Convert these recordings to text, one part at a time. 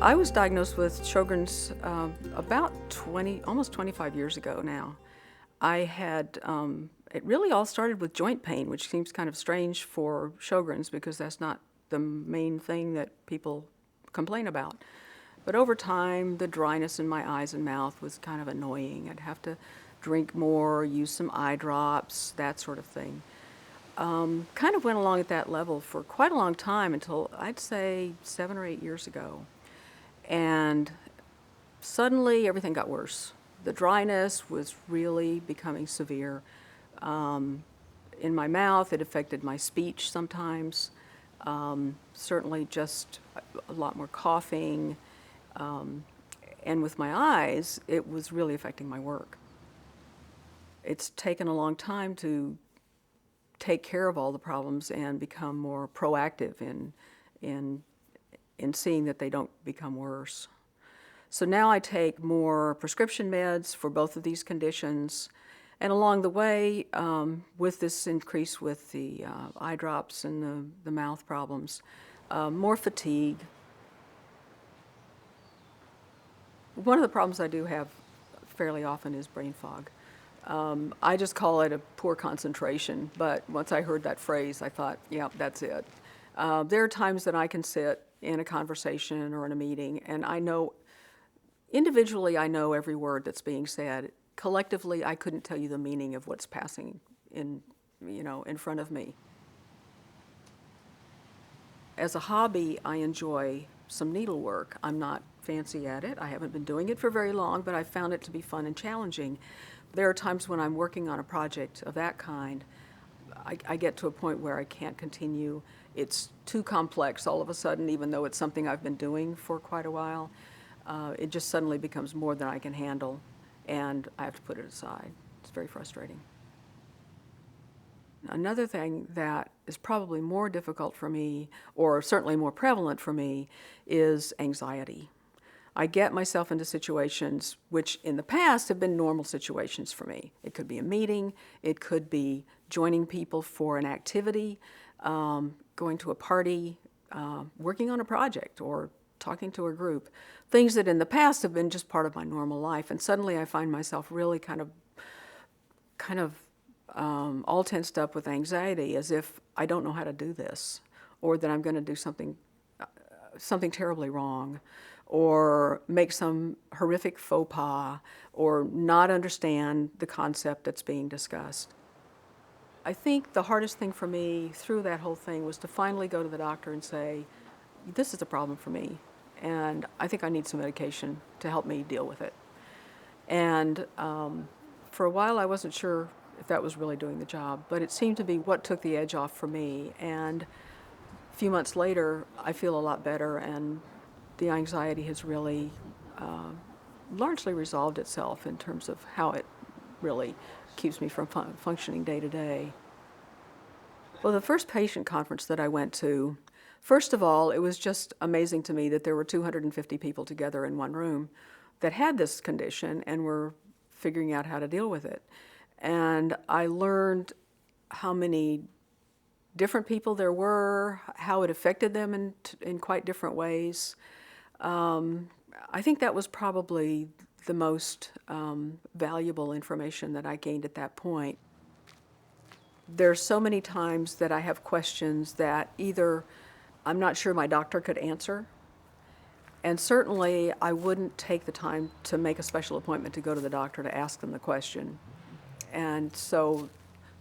I was diagnosed with Sjogren's about almost 25 years ago now. I had, it really all started with joint pain, which seems kind of strange for Sjogren's because that's not the main thing that people complain about. But over time, the dryness in my eyes and mouth was kind of annoying. I'd have to drink more, use some eye drops, that sort of thing. Kind of went along at that level for quite a long time until I'd say 7 or 8 years ago. And suddenly everything got worse. The dryness was really becoming severe. In my mouth, it affected my speech sometimes. Certainly just a lot more coughing. And with my eyes, it was really affecting my work. It's taken a long time to take care of all the problems and become more proactive in seeing that they don't become worse. So now I take more prescription meds for both of these conditions. And along the way, with this increase with the eye drops and the mouth problems, more fatigue. One of the problems I do have fairly often is brain fog. I just call it a poor concentration, but once I heard that phrase, I thought, yeah, that's it. There are times that I can sit in a conversation or in a meeting, and I know, individually I know every word that's being said. Collectively, I couldn't tell you the meaning of what's passing in front of me. As a hobby, I enjoy some needlework. I'm not fancy at it. I haven't been doing it for very long, but I found it to be fun and challenging. There are times when I'm working on a project of that kind, I get to a point where I can't continue. It's too complex all of a sudden, even though it's something I've been doing for quite a while. It just suddenly becomes more than I can handle, and I have to put it aside. It's very frustrating. Another thing that is probably more difficult for me, or certainly more prevalent for me, is anxiety. I get myself into situations which in the past have been normal situations for me. It could be a meeting, it could be joining people for an activity, going to a party, working on a project, or talking to a group. Things that in the past have been just part of my normal life, and suddenly I find myself really kind of all tensed up with anxiety, as if I don't know how to do this, or that I'm going to do something terribly wrong, or make some horrific faux pas, or not understand the concept that's being discussed. I think the hardest thing for me through that whole thing was to finally go to the doctor and say, this is a problem for me, and I think I need some medication to help me deal with it. And for a while I wasn't sure if that was really doing the job, but it seemed to be what took the edge off for me. And a few months later, I feel a lot better, and the anxiety has really largely resolved itself in terms of how it really keeps me from functioning day to day. Well, the first patient conference that I went to, first of all, it was just amazing to me that there were 250 people together in one room that had this condition and were figuring out how to deal with it. And I learned how many different people there were, how it affected them in quite different ways. I think that was probably the most valuable information that I gained at that point. There's so many times that I have questions that either I'm not sure my doctor could answer, and certainly I wouldn't take the time to make a special appointment to go to the doctor to ask them the question. And so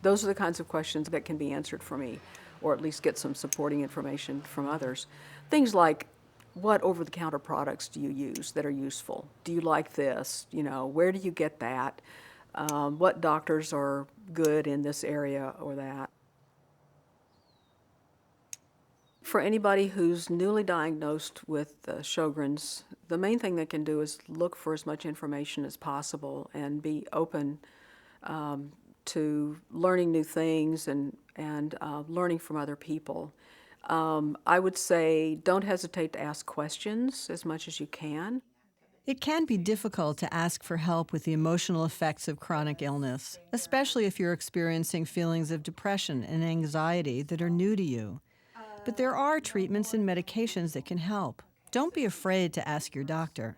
those are the kinds of questions that can be answered for me, or at least get some supporting information from others. Things like, what over-the-counter products do you use that are useful? Do you like this? Where do you get that? What doctors are good in this area or that? For anybody who's newly diagnosed with Sjogren's, the main thing they can do is look for as much information as possible and be open to learning new things and learning from other people. I would say don't hesitate to ask questions as much as you can. It can be difficult to ask for help with the emotional effects of chronic illness, especially if you're experiencing feelings of depression and anxiety that are new to you. But there are treatments and medications that can help. Don't be afraid to ask your doctor.